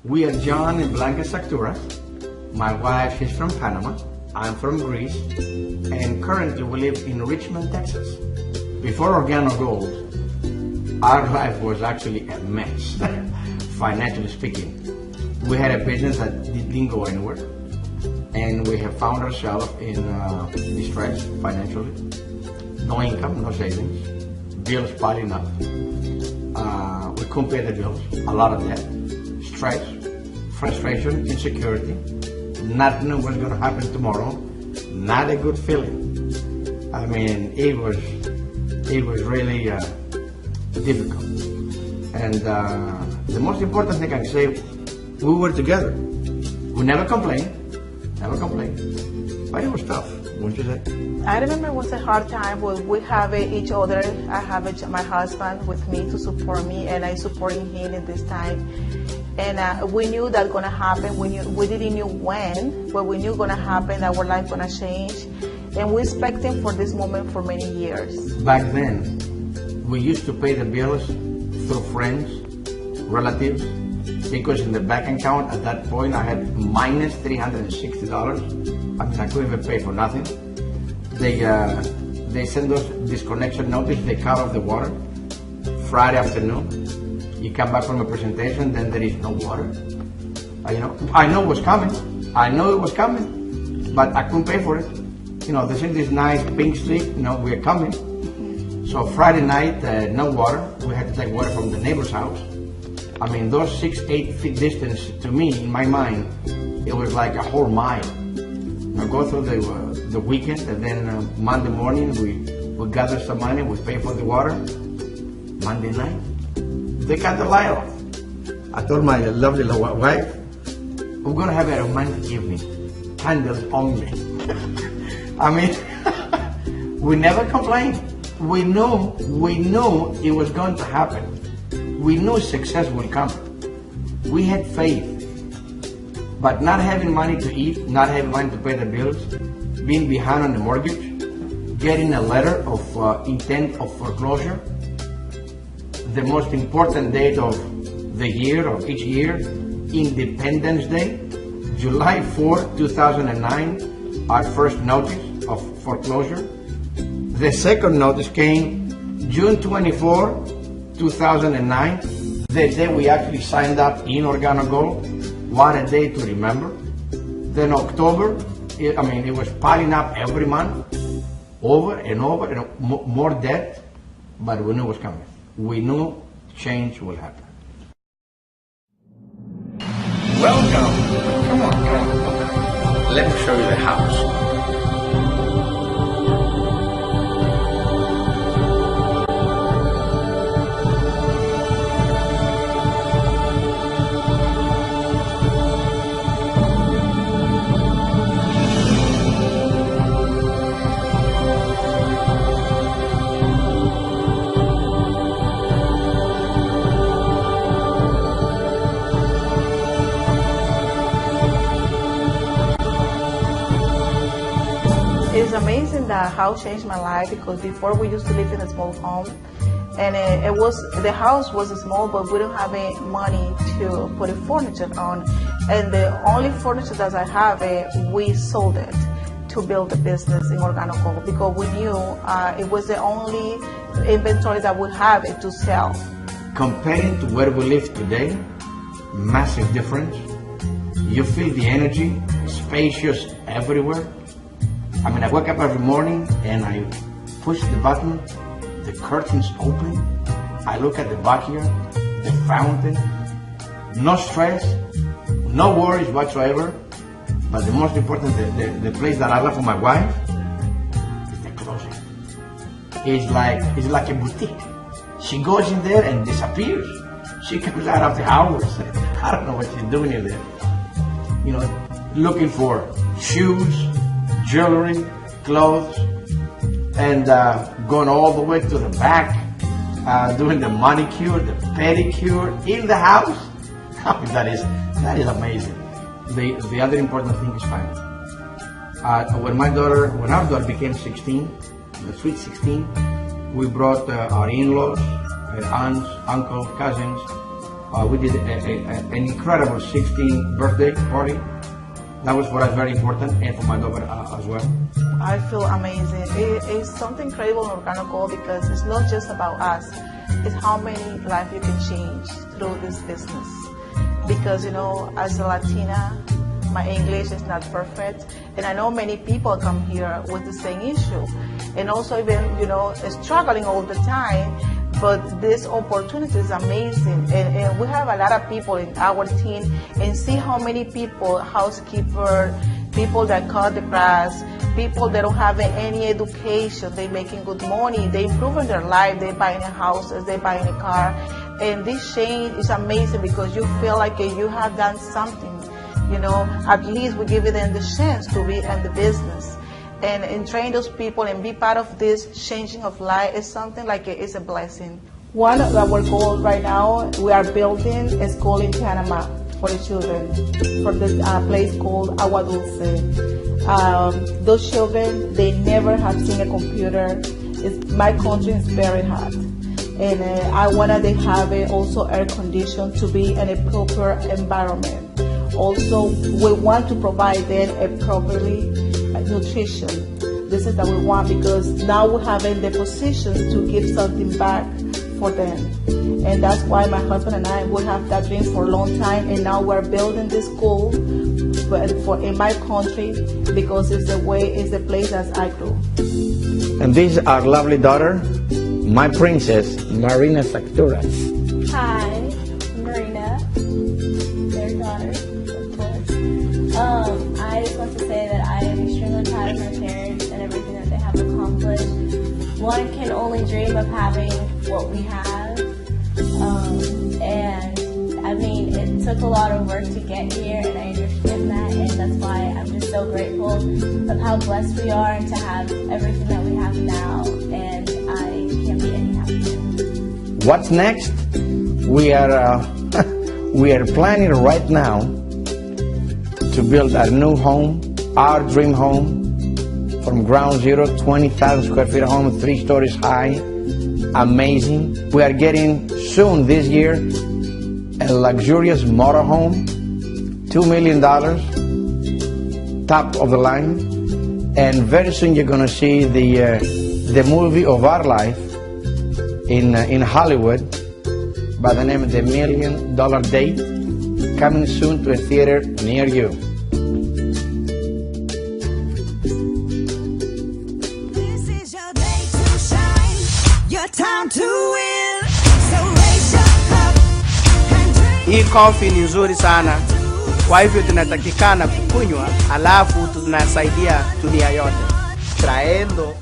We are John and Blanca SACHTOURAS. My wife is from Panama. I'm from Greece. And currently we live in Richmond, Texas. Before Organo Gold, our life was actually a mess, financially speaking. We had a business that didn't go anywhere. And we have found ourselves in distress financially. No income, no savings. Bills piling up. We couldn't pay the bills, a lot of debt, stress, frustration, insecurity, not knowing what's going to happen tomorrow, not a good feeling. I mean, it was really difficult. And the most important thing I can say, we were together. We never complained, but it was tough, wouldn't you say? I remember it was a hard time when we have each other. I have my husband with me to support me, and I supporting him in this time. And we knew that gonna happen. We didn't know when, but we knew gonna happen. Our life gonna change, and we expecting for this moment for many years. Back then, we used to pay the bills through friends, relatives, because in the bank account at that point I had minus $360. I mean, I couldn't even pay for nothing. They send us disconnection notice. They cut off the water Friday afternoon. You come back from a presentation, then there is no water. I know it was coming. I know it was coming, but I couldn't pay for it. They sent this nice pink slip. We're coming. So Friday night, no water. We had to take water from the neighbor's house. I mean, those 6-8 feet distance to me, in my mind, it was like a whole mile. I go through the weekend, and then Monday morning we gather some money, we pay for the water. Monday night, they cut the light off. I told my lovely wife, we're gonna have a romantic evening, candles only. I mean, we never complained. We knew it was going to happen. We knew success would come. We had faith. But not having money to eat, not having money to pay the bills, being behind on the mortgage, getting a letter of intent of foreclosure, the most important date of the year, of each year, Independence Day, July 4, 2009, our first notice of foreclosure. The second notice came June 24, 2009, the day we actually signed up in Organo Gold. What a day to remember. Then October, it was piling up every month, over and over, and more debt, but we knew it was coming. We knew change will happen. Welcome. Come on. Let me show you the house. It's amazing that how changed my life, because before we used to live in a small home, and the house was small, but we don't have any money to put furniture on, and the only furniture that I have, we sold it to build a business in Organo Gold, because we knew it was the only inventory that we have to sell. Comparing to where we live today, massive difference. You feel the energy, spacious everywhere. I wake up every morning and I push the button, the curtains open, I look at the backyard, the fountain, no stress, no worries whatsoever, but the most important, the place that I love for my wife is the closet. It's like a boutique. She goes in there and disappears. She comes out after hours. I don't know what she's doing in there. Looking for shoes, jewelry, clothes, and going all the way to the back, doing the manicure, the pedicure in the house. That is amazing. The other important thing is family. When our daughter became 16, the sweet 16, we brought our in-laws, her aunts, uncles, cousins, We did an incredible 16th birthday party. That was for us very important, and for my daughter as well. I feel amazing. It's something incredible in Organo because it's not just about us. It's how many lives you can change through this business. Because, you know, as a Latina, my English is not perfect. And I know many people come here with the same issue. And also even, you know, struggling all the time. But this opportunity is amazing. And we have a lot of people in our team. And see how many people, housekeeper, people that cut the grass, people that don't have any education, they making good money, they improving their life, they buying houses, they buying a car. And this change is amazing because you feel like you have done something. You know, at least we give them the chance to be in the business. And train those people and be part of this changing of life is something like it's a blessing. One of our goals right now, we are building a school in Panama for the children, for this place called Agua Dulce. Those children, they never have seen a computer. My country is very hot. And I wanted to have it also air conditioned to be in a proper environment. Also, we want to provide them a properly nutrition. This is what we want because now we have in the position to give something back for them. And that's why my husband and I, we have that dream for a long time. And now we're building this school for in my country because it's the place that I grew. And this is our lovely daughter, my princess, Marina SACHTOURAS. Hi, Marina, their daughter, of course. I just want to say that I am extremely proud of my parents and everything that they have accomplished. One can only dream of having what we have, and I mean, it took a lot of work to get here, and I understand that, and that's why I'm just so grateful of how blessed we are to have everything that we have now, and I can't be any happier. What's next? We are planning right now to build our new home, our dream home, from ground zero, 20,000 square feet home, 3 stories high, amazing. We are getting soon this year a luxurious motorhome, $2 million, top of the line, and very soon you're going to see the movie of our life in Hollywood by the name of The $1 Million Date, coming soon to a theater near you. This is your day to shine, your time to win. So raise your cup and drink. Hii coffee ni nzuri sana, kwa hivyo tunatakikana kukunywa, alafu tunasaidia dunia yote. Traendo